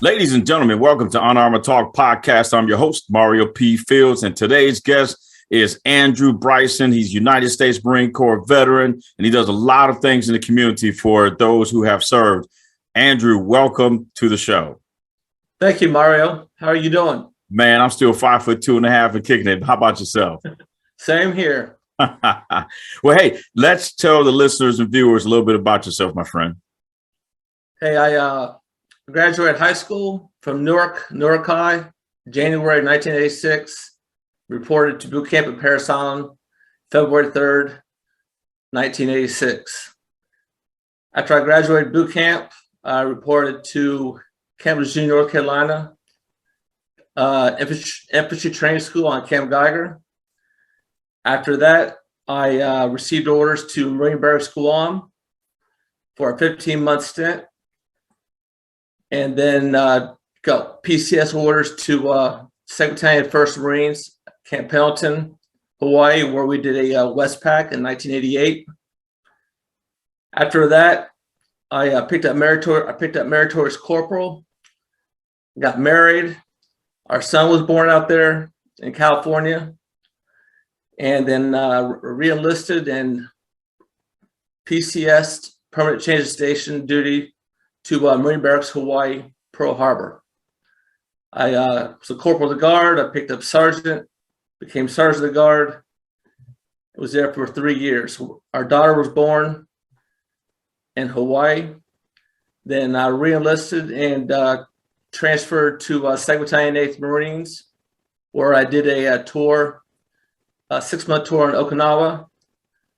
Ladies and gentlemen, welcome to Unarmored Talk Podcast. I'm your host, Mario P. Fields, and today's guest is Andrew Bryson. He's United States Marine Corps veteran, and he does a lot of things in the community for those who have served. Andrew, welcome to the show. Thank you, Mario. How are you doing? Man, I'm still 5'2.5" and kicking it. How about yourself? Same here. Well, hey, let's tell the listeners and viewers a little bit about yourself, my friend. Hey, I graduated high school from Newark High, January 1986. Reported to boot camp at Parris Island, February 3rd, 1986. After I graduated boot camp, I reported to Camp Lejeune, North Carolina, infantry training school on Camp Geiger. After that, I received orders to Marine Barracks Guam for a 15-month stint, and then got PCS orders to 2nd Battalion 1st Marines, Camp Pendleton, Hawaii, where we did a Westpac in 1988. After that, I picked up meritorious corporal, got married. Our son was born out there in California, and then re-enlisted and PCS'd, permanent change of station duty, to Marine Barracks, Hawaii, Pearl Harbor. I was a corporal of the guard. I picked up sergeant, became sergeant of the guard. I was there for 3 years. Our daughter was born in Hawaii. Then I re-enlisted and transferred to 2nd Battalion 8th Marines, where I did a tour, a 6-month tour in Okinawa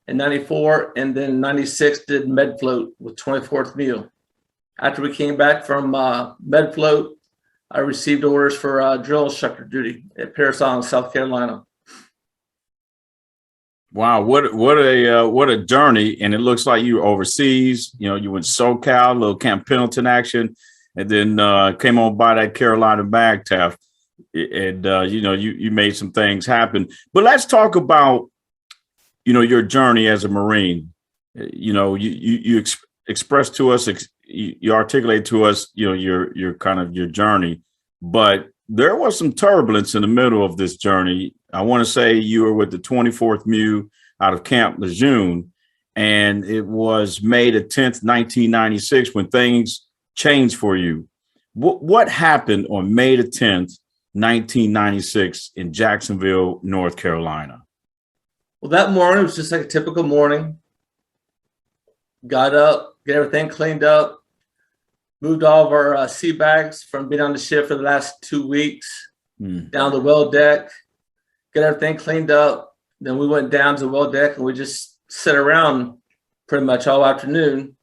in 94, and then 96 did med float with 24th MEU. After we came back from med float, I received orders for drill instructor duty at Parris Island, South Carolina. Wow, what a journey! And it looks like you were overseas. You know, you went SoCal, a little Camp Pendleton action, and then came on by that Carolina mag taft, and you made some things happen. But let's talk about your journey as a Marine. You expressed to us, you articulate to us, your kind of your journey, but there was some turbulence in the middle of this journey. I want to say you were with the 24th MEU out of Camp Lejeune, and it was May the 10th, 1996, when things changed for you. What happened on May the 10th, 1996 in Jacksonville, North Carolina? Well, that morning was just like a typical morning. Got up, get everything cleaned up, moved all of our sea bags from being on the ship for the last 2 weeks down the well deck, get everything cleaned up. Then we went down to the well deck and we just sat around pretty much all afternoon.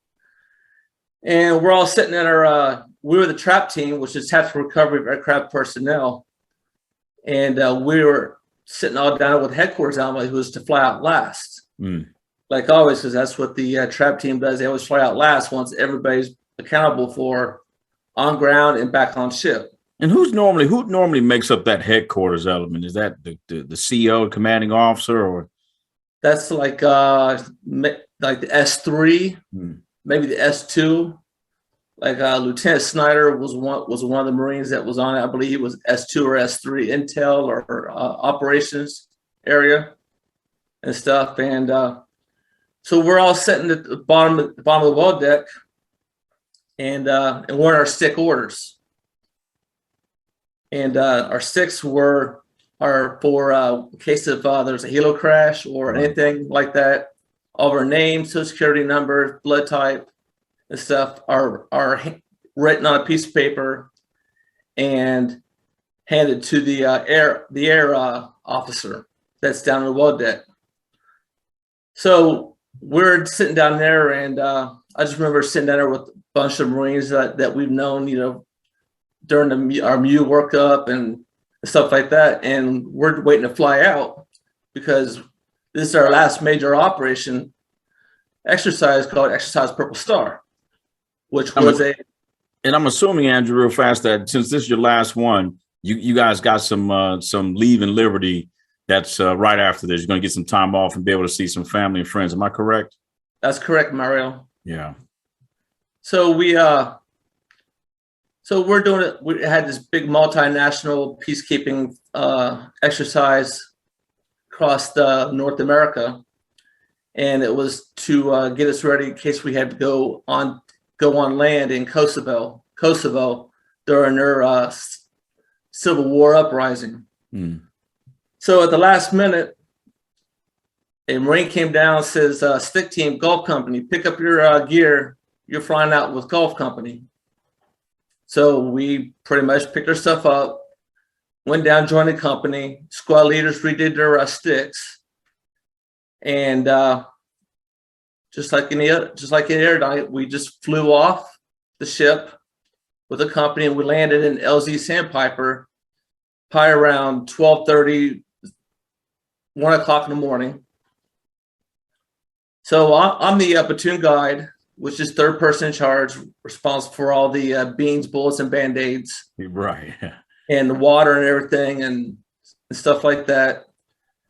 And we're all sitting in our, we were the trap team, which is tactical recovery of aircraft personnel. And we were sitting all down with headquarters on, who was to fly out last. Like always, because that's what the trap team does. They always fly out last once everybody's accountable for on ground and back on ship. And who normally makes up that headquarters element? Is that the CO, commanding officer, or? That's like the S3, maybe the S2. Like Lieutenant Schneider was one of the Marines that was on it. I believe he was S2 or S3, intel or operations area and stuff. And so we're all sitting at the bottom of the well deck, and we're in our stick orders. And our sticks are for in case of there's a helo crash or anything like that. All of our names, social security numbers, blood type, and stuff are written on a piece of paper and handed to the air officer that's down on the well deck. So we're sitting down there, and I just remember sitting down there with a bunch of Marines that we've known, during our MEU workup and stuff like that. And we're waiting to fly out because this is our last major operation exercise called Exercise Purple Star, which was And I'm assuming, Andrew, real fast, that since this is your last one, you guys got some leave in Liberty that's right after this. You're going to get some time off and be able to see some family and friends. Am I correct? That's correct, Mario. Yeah. So we So we're doing it. We had this big multinational peacekeeping exercise across North America, and it was to get us ready in case we had to go on land in Kosovo during their civil war uprising. So at the last minute, a Marine came down and says, "Stick team, Gulf Company, pick up your gear. You're flying out with Gulf Company." So we pretty much picked our stuff up, went down, joined the company. Squad leaders redid their sticks, and just like any air night, we just flew off the ship with the company, and we landed in LZ Sandpiper probably around 12:30, 1 o'clock in the morning. So I'm the platoon guide, which is third person in charge, responsible for all the beans, bullets, and Band-Aids. Right. And the water and everything and stuff like that.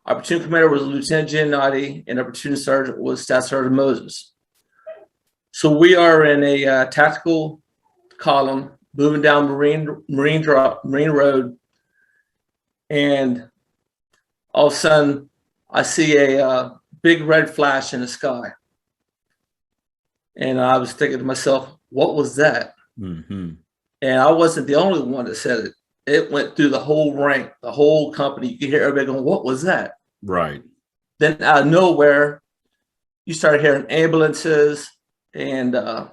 Our platoon commander was Lieutenant Giannotti, and our platoon sergeant was Staff Sergeant Moses. So we are in a tactical column moving down Marine Road, and all of a sudden I see a big red flash in the sky. And I was thinking to myself, what was that? And I wasn't the only one that said it. It went through the whole rank, the whole company. You could hear everybody going, what was that? Right. Then out of nowhere, you started hearing ambulances. And at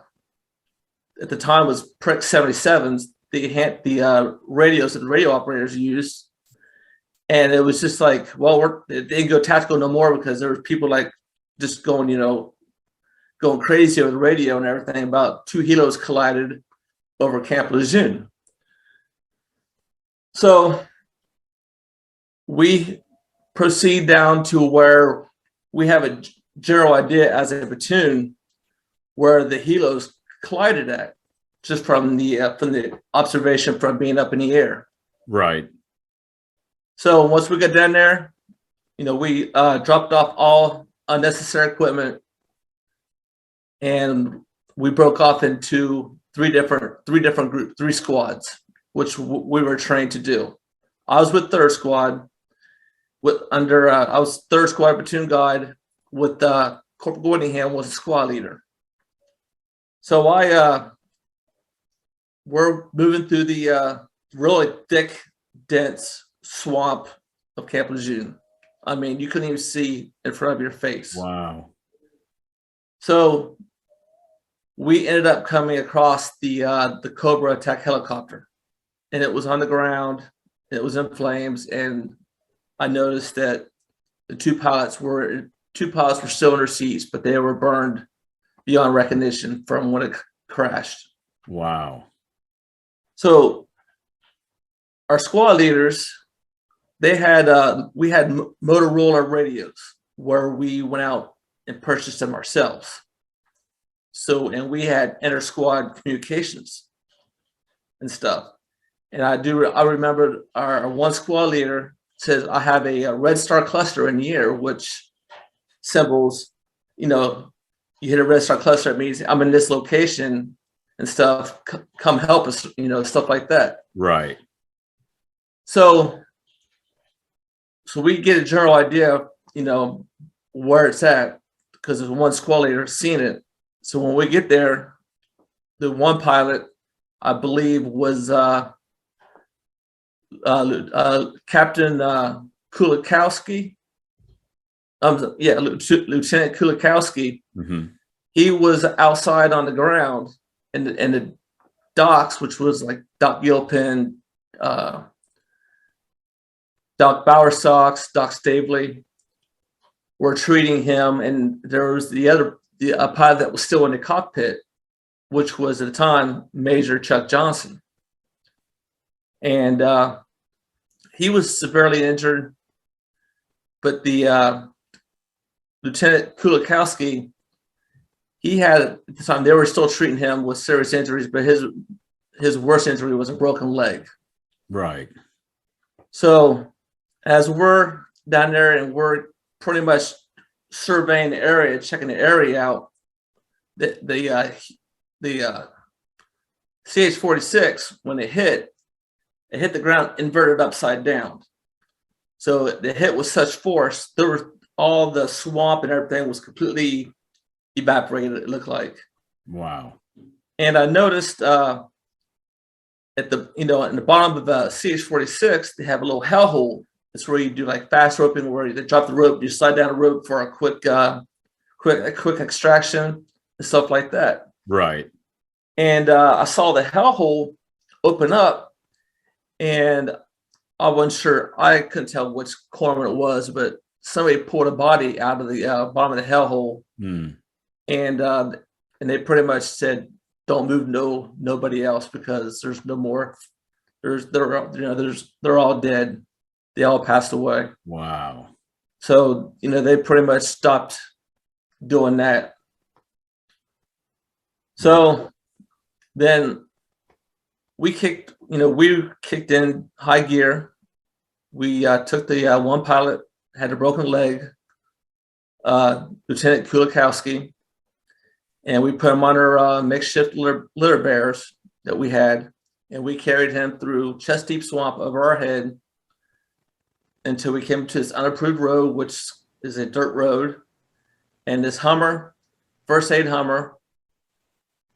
the time was Prick 77s, the radios that the radio operators used. And it was just like, well, it didn't go tactical no more because there were people like just going, going crazy over the radio and everything about 2 helos collided over Camp Lejeune. So we proceed down to where we have a general idea as a platoon where the helos collided at, just from the observation from being up in the air. Right. So once we got down there, we dropped off all unnecessary equipment, and we broke off into three different groups, 3 squads, which we were trained to do. I was with third squad, I was third squad platoon guide with Corporal Gordingham was the squad leader. So we're moving through the really thick, dense swamp of Camp Lejeune. I mean, you couldn't even see in front of your face. Wow. So we ended up coming across the Cobra attack helicopter, and it was on the ground. It was in flames, and I noticed that the two pilots were still in their seats, but they were burned beyond recognition from when it crashed. Wow. So our squad leaders, we had Motorola radios where we went out and purchased them ourselves. So, and we had inter-squad communications and stuff. And I remember our one squad leader says, I have a red star cluster in the air, which symbols, you hit a red star cluster, it means I'm in this location and stuff, come help us, stuff like that. Right. So we get a general idea, where it's at, because there's one squad leader seeing it. So when we get there, the one pilot, I believe, was Captain Kuszewski. Lieutenant Kuszewski. Mm-hmm. He was outside on the ground in the docks, which was like Doc Gilpin, Doc Bowersox, Doc Stavely were treating him, and there was a pilot that was still in the cockpit, which was at the time Major Chuck Johnson, and he was severely injured. But the Lieutenant Kuszewski, he had, at the time, they were still treating him with serious injuries, but his worst injury was a broken leg. Right. So as we're down there and we're pretty much surveying the area, checking the area out, the CH-46, when it hit the ground inverted upside down. So the hit was such force, there was all the swamp and everything was completely evaporated, it looked like. Wow. And I noticed at the, in the bottom of the CH-46, they have a little hell hole. It's where you do like fast roping, where they drop the rope, you slide down a rope for a quick extraction and stuff like that. Right. And I saw the hell hole open up, and I wasn't sure. I couldn't tell which corner it was, but somebody pulled a body out of the bottom of the hell hole, and they pretty much said, "Don't move, nobody else, because there's no more. They're all dead. They all passed away." Wow. So they pretty much stopped doing that. So then we kicked in high gear. We took the one pilot, had a broken leg, Lieutenant Kuszewski, and we put him on our makeshift litter bearers that we had, and we carried him through chest deep swamp over our head until we came to this unapproved road, which is a dirt road. And this Hummer, first aid Hummer,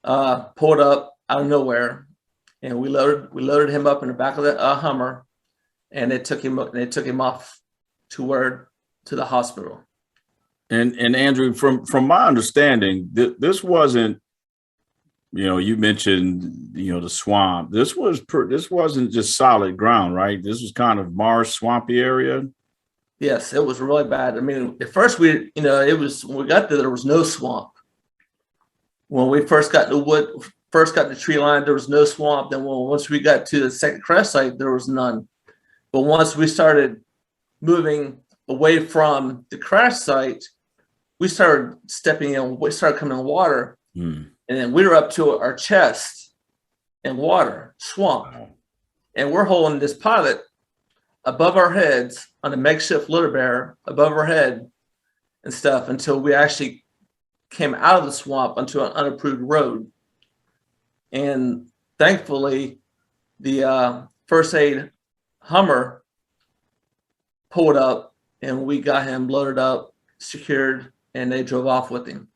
pulled up out of nowhere, and we loaded him up in the back of the Hummer, and they took him off to the hospital. And Andrew, from my understanding, this wasn't, you mentioned, the swamp. This wasn't just solid ground, right? This was kind of marsh, swampy area. Yes, it was really bad. I mean, at first it was, when we got there was no swamp. When we first got the tree line, there was no swamp. Then once we got to the second crash site, there was none. But once we started moving away from the crash site, we started coming in water. And then we were up to our chest in water, swamp. Wow. And we're holding this pilot above our heads on a makeshift litter bearer above our head and stuff until we actually came out of the swamp onto an unapproved road. And thankfully, the first aid Hummer pulled up, and we got him loaded up, secured, and they drove off with him.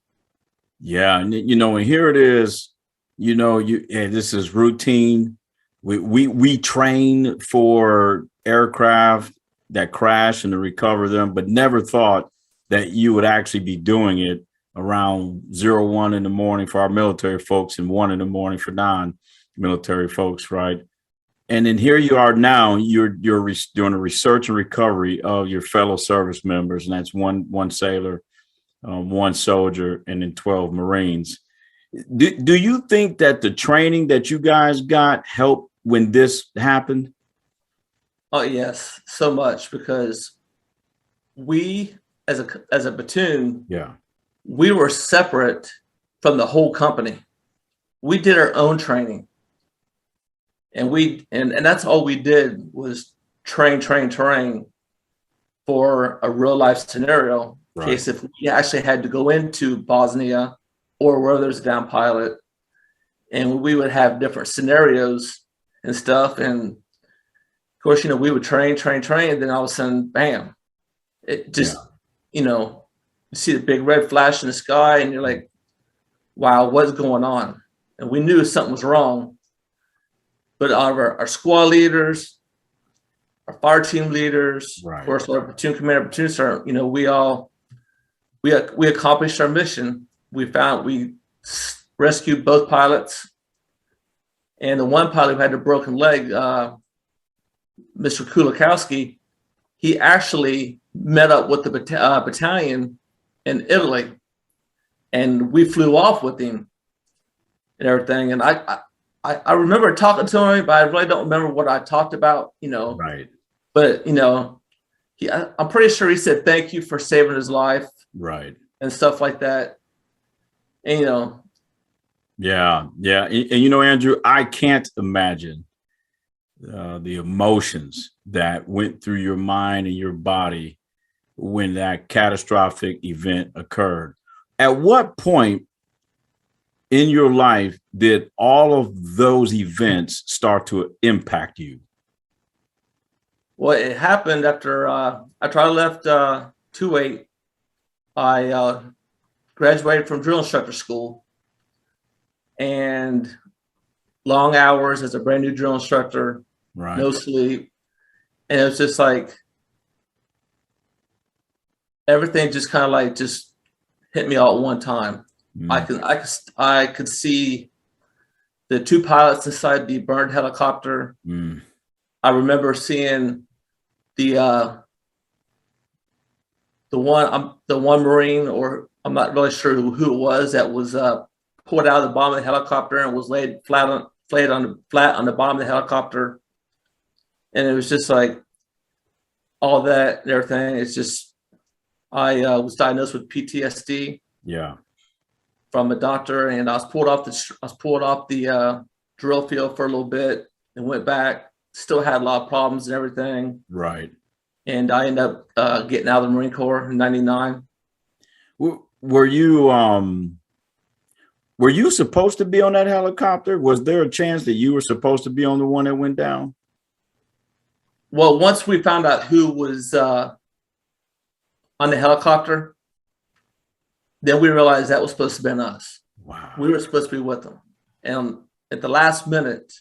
Yeah, and and here it is. This is routine. We train for aircraft that crash and to recover them, but never thought that you would actually be doing it around 01 in the morning for our military folks and 1 in the morning for non-military folks, right? And then here you are now. You're doing a research and recovery of your fellow service members, and that's one sailor, 1 soldier, and then 12 Marines. Do you think that the training that you guys got helped when this happened? Oh yes, so much, because we as a platoon, we were separate from the whole company. We did our own training, and that's all we did was train for a real life scenario. In case if we actually had to go into Bosnia or where there's a down pilot, and we would have different scenarios and stuff. And of course, we would train, and then all of a sudden, bam, it just, you see the big red flash in the sky, and you're like, wow, what's going on? And we knew something was wrong. But our squad leaders, our fire team leaders, of course, our platoon commander, platoon sergeant, we accomplished our mission. We rescued both pilots, and the one pilot who had a broken leg, Mr. Kuszewski, he actually met up with the battalion in Italy, and we flew off with him and everything. And I remember talking to him, but I really don't remember what I talked about, But I'm pretty sure he said thank you for saving his life, and stuff like that. And yeah. And Andrew, I can't imagine the emotions that went through your mind and your body when that catastrophic event occurred. At what point in your life did all of those events start to impact you? Well, it happened after I left 2-8. I graduated from drill instructor school, and long hours as a brand new drill instructor, Right. no sleep. And it was just like everything just kind of like just hit me all at one time. I could see the two pilots inside the burned helicopter. I remember seeing the one Marine, or I'm not really sure who it was, that was pulled out of the bottom of the helicopter and was laid flat on the bottom of the helicopter. And it was just like all that and everything. It's just, I was diagnosed with PTSD. Yeah. From a doctor, and I was pulled off the drill field for a little bit and went back. Still had a lot of problems and everything. Right. And I ended up getting out of the Marine Corps in '99. Were you supposed to be on that helicopter? Was there a chance that you were supposed to be on the one that went down? Well, once we found out who was on the helicopter, then we realized that was supposed to have been us. Wow. We were supposed to be with them. And at the last minute,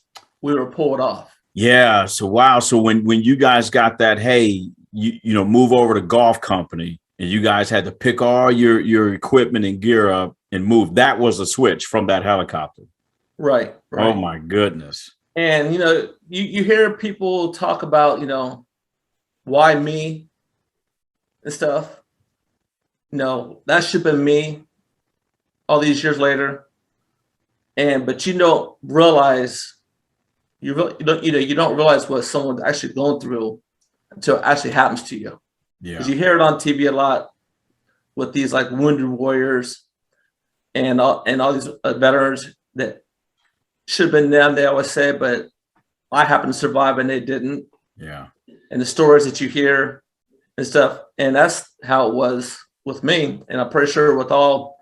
we were pulled off. Yeah. So, wow. So when you guys got that, hey, you know, move over to golf company, and you guys had to pick all your equipment and gear up and move, that was a switch from that helicopter. Right. Oh my goodness. And, you know, you hear people talk about, you know, why me and stuff. No, that should have been me all these years later. But you don't realize, you don't realize what someone's actually going through until it actually happens to you. Yeah. Because you hear it on TV a lot with these like wounded warriors and all these veterans that should have been them, they always say, but I happened to survive and they didn't. Yeah. And the stories that you hear and stuff. And that's how it was with me. And I'm pretty sure with all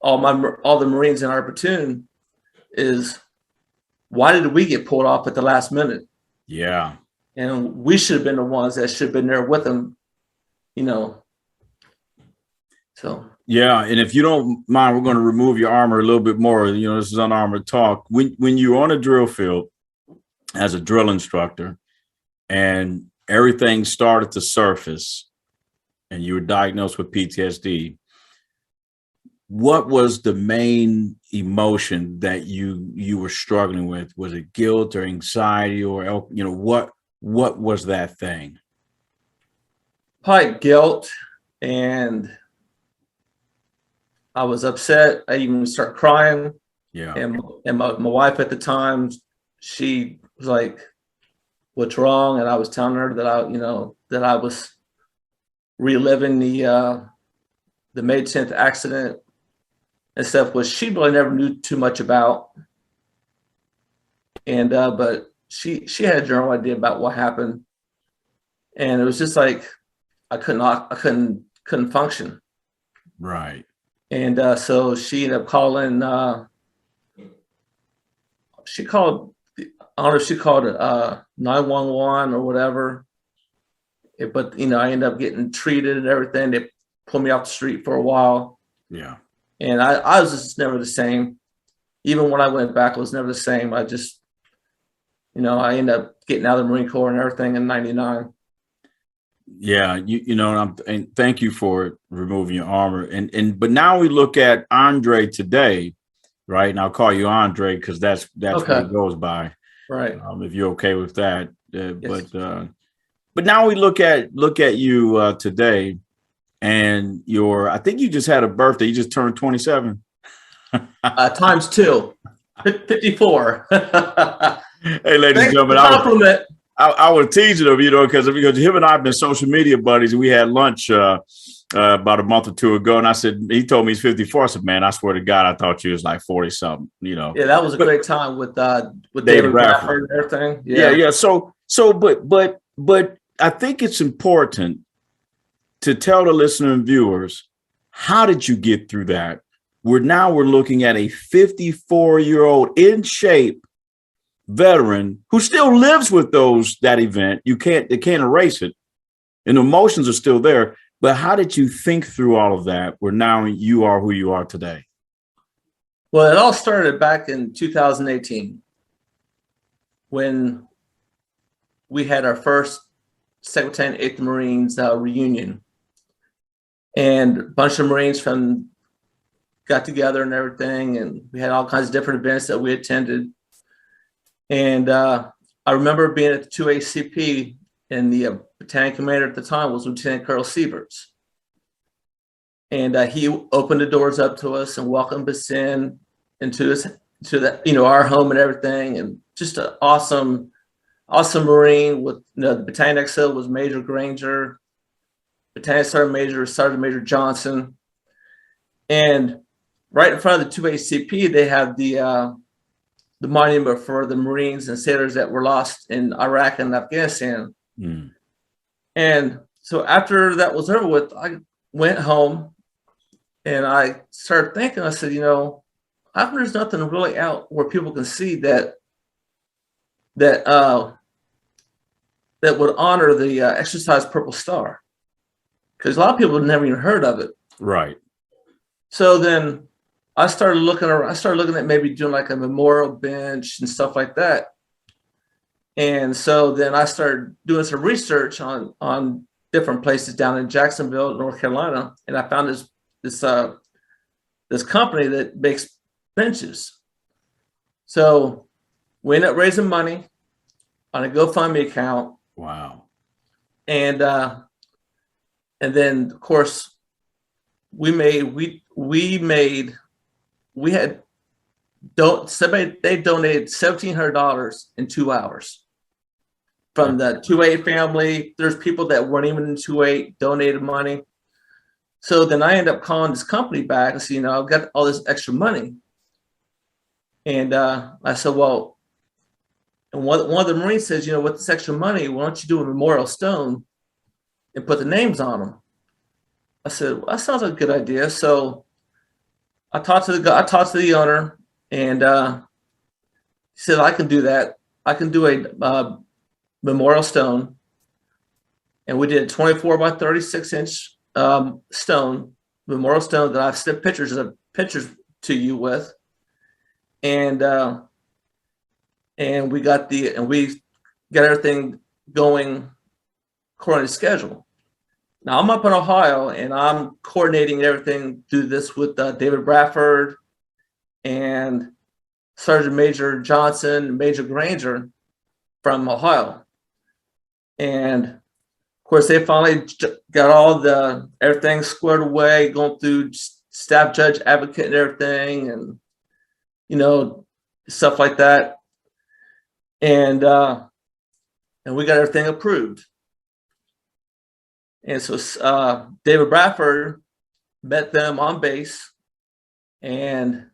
the Marines in our platoon is, why did we get pulled off at the last minute? Yeah. And we should have been the ones that should have been there with them, you know. So. Yeah, and if you don't mind, we're going to remove your armor a little bit more. You know, this is Unarmored Talk. When you're on a drill field as a drill instructor and everything started to surface and you were diagnosed with PTSD, what was the main emotion that you were struggling with? Was it guilt or anxiety, or, you know, what was that thing? Probably guilt, and I was upset. I even started crying. Yeah. And my wife at the time, she was like, "What's wrong?" And I was telling her that I was reliving the May 10th accident and stuff, which she really never knew too much about. And but she had a general idea about what happened, and it was just like I couldn't function. Right. And so she ended up calling. She called. I don't know if she called it 911 or whatever. But you know, I ended up getting treated and everything. They pulled me off the street for a while. Yeah. And I was just never the same. Even when I went back, I was never the same. I just, you know, I ended up getting out of the Marine Corps and everything in '99. Yeah, you know, and thank you for removing your armor. But now we look at Andre today, right? And I'll call you Andre because that's okay. What it goes by. Right. If you're okay with that. Yes. But now we look at you today, and I think you just had a birthday. You just turned 27. Times 2, 54. Hey, ladies and gentlemen, compliment. I was teasing him, you know, because him and I have been social media buddies. We had lunch about a month or two ago, and I said, he told me he's 54. I said, man, I swear to God, I thought you was like 40 something, you know. Yeah, that was a great time with David Bradford and everything. Yeah. So, but I think it's important to tell the listener and viewers, how did you get through that? we're looking at a 54-year-old in shape veteran who still lives with that event. They can't erase it. And the emotions are still there. But how did you think through all of that where now you are who you are today? Well, it all started back in 2018 when we had our first 2nd Battalion, 8th Marines reunion. And a bunch of Marines got together and everything, and we had all kinds of different events that we attended. And I remember being at the 2ACP, and the battalion commander at the time was Lieutenant Colonel Sieverts. And he opened the doors up to us and welcomed us into our home and everything. And just an awesome Marine with, the battalion XO was Major Granger, battalion Sergeant Major Johnson. And right in front of the 2ACP, they have the monument for the Marines and sailors that were lost in Iraq and Afghanistan. Mm. And so after that was over with, I went home and I started thinking, I said, how come there's nothing really out where people can see that would honor the Exercise Purple Star? Because a lot of people had never even heard of it. Right. So then I started looking at maybe doing like a memorial bench and stuff like that. And so then I started doing some research on different places down in Jacksonville, North Carolina, and I found this company that makes benches. So we ended up raising money on a GoFundMe account. Wow. And then of course they donated $1,700 in 2 hours from the 2A family. There's people that weren't even in 2A donated money. So then I ended up calling this company back and said, I've got all this extra money. And I said, well, and one of the Marines says, with this extra money, why don't you do a memorial stone and put the names on them? I said, well, that sounds like a good idea. So I talked to the owner, and he said, I can do that. I can do a memorial stone. And we did a 24 by 36 inch stone, memorial stone that I've sent pictures to you with. And we got everything going according to schedule. Now I'm up in Ohio and I'm coordinating everything, do this with David Bradford and Sergeant Major Johnson, Major Granger from Ohio. And of course, they finally got everything squared away, going through staff judge advocate and everything, and stuff like that. And we got everything approved. And so David Bradford met them on base and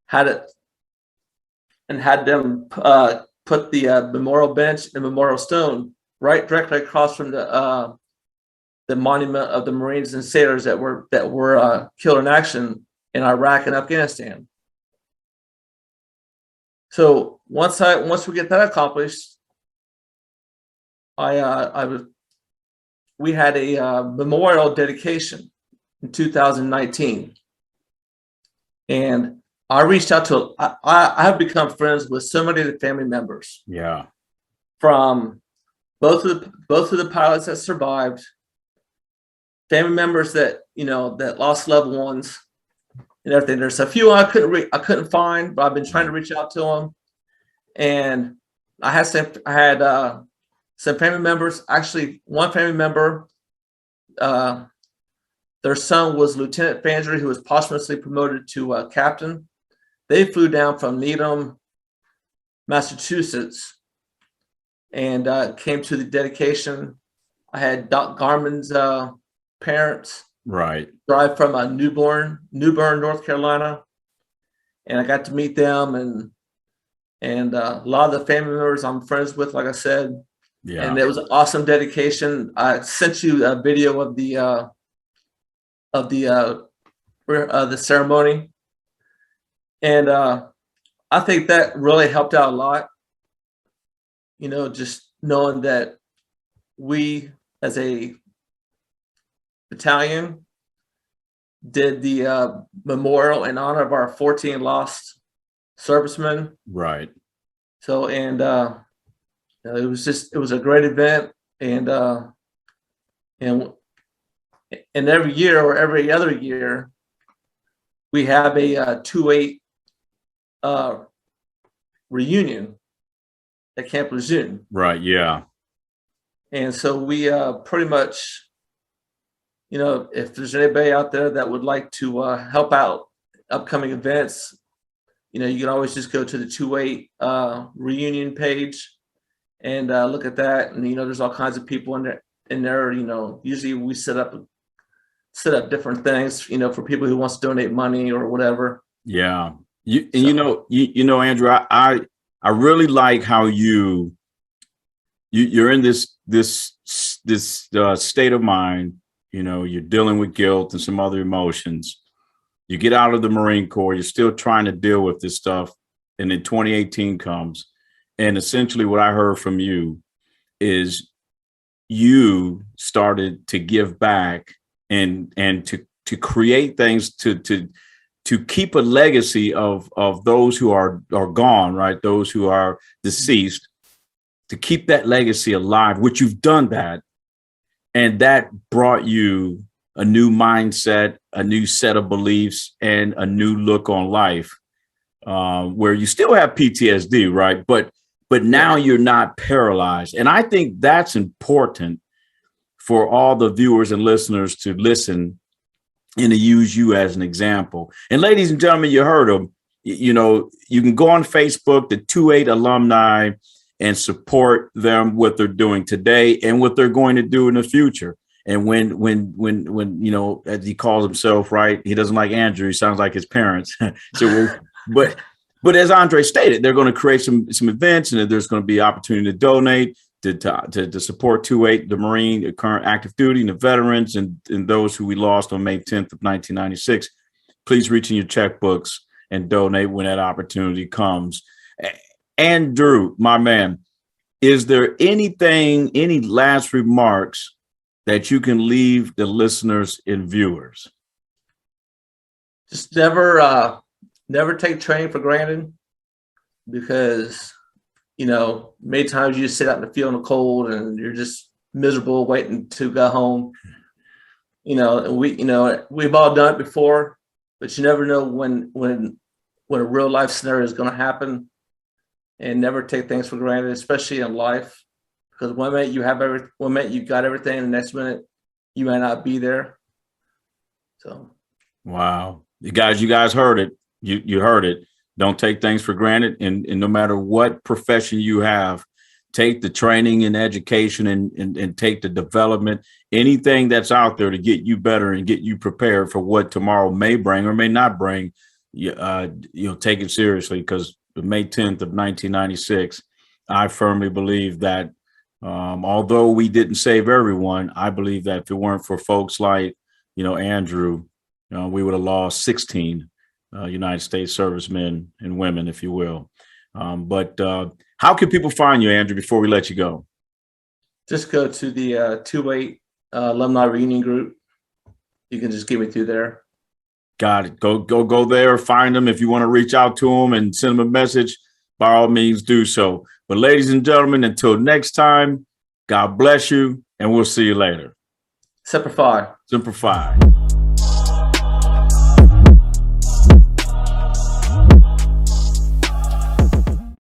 had them put the memorial bench and memorial stone right directly across from the monument of the Marines and sailors that were killed in action in Iraq and Afghanistan. So once we get that accomplished, we had a memorial dedication in 2019, and I reached out to. I have become friends with so many of the family members. Yeah, from both of the pilots that survived, family members that that lost loved ones, and everything. There's a few I couldn't find, but I've been trying to reach out to them, and I had some family members. Actually, one family member, their son was Lieutenant Fandrey, who was posthumously promoted to captain. They flew down from Needham, Massachusetts, and came to the dedication. I had Doc Garman's parents drive from Newburgh, North Carolina, and I got to meet them, and a lot of the family members I'm friends with, like I said. Yeah. And it was an awesome dedication. I sent you a video of the the ceremony. And I think that really helped out a lot. You know, just knowing that we as a battalion did the memorial in honor of our 14 lost servicemen. Right. So, and it was a great event. And every year or every other year, we have a 2-8 reunion at Camp Lejeune. Right. Yeah. And so we pretty much, you know, if there's anybody out there that would like to help out upcoming events, you know, you can always just go to the 2-8 reunion page and look at that. And, you know, there's all kinds of people in there, you know, usually we set up different things, you know, for people who wants to donate money or whatever. Yeah. You know, Andrew, I really like how you're in this state of mind. You know, you're dealing with guilt and some other emotions. You get out of the Marine Corps, you're still trying to deal with this stuff. And then 2018 comes. And essentially what I heard from you is you started to give back and to create things to keep a legacy of those who are gone, right? Those who are deceased, to keep that legacy alive, which you've done that. And that brought you a new mindset, a new set of beliefs, and a new look on life, where you still have PTSD, right? But now you're not paralyzed. And I think that's important for all the viewers and listeners to listen and to use you as an example. And ladies and gentlemen, you heard them. You know, you can go on Facebook, the 2-8 alumni, and support them, what they're doing today and what they're going to do in the future. And when you know, as he calls himself, right, he doesn't like Andrew, he sounds like his parents. But as Andre stated, they're going to create some events, and there's going to be opportunity to donate to support 2-8, the Marine, the current active duty, and the veterans, and those who we lost on May 10th of 1996. Please reach in your checkbooks and donate when that opportunity comes. Andrew, my man, is there any last remarks that you can leave the listeners and viewers? Just never take training for granted, because, you know, many times you just sit out in the field in the cold and you're just miserable waiting to go home. You know, we've all done it before, but you never know when a real life scenario is going to happen. And never take things for granted, especially in life, because one minute you got everything, and the next minute you may not be there. So, wow, you guys heard it. You heard it. Don't take things for granted, and no matter what profession you have, take the training and education and take the development, anything that's out there to get you better and get you prepared for what tomorrow may bring or may not bring. You'll take it seriously, because May 10th of 1996, I firmly believe that although we didn't save everyone, I believe that if it weren't for folks like, you know, Andrew, we would have lost 16 United States servicemen and women, if you will. But how can people find you, Andrew, before we let you go? Just go to the 2-8 alumni reunion group. You can just get me through there. Got it. Go there, find them. If you want to reach out to them and send them a message, by all means do so. But ladies and gentlemen, until next time, God bless you, and we'll see you later. Semper Fi. Semper Fi.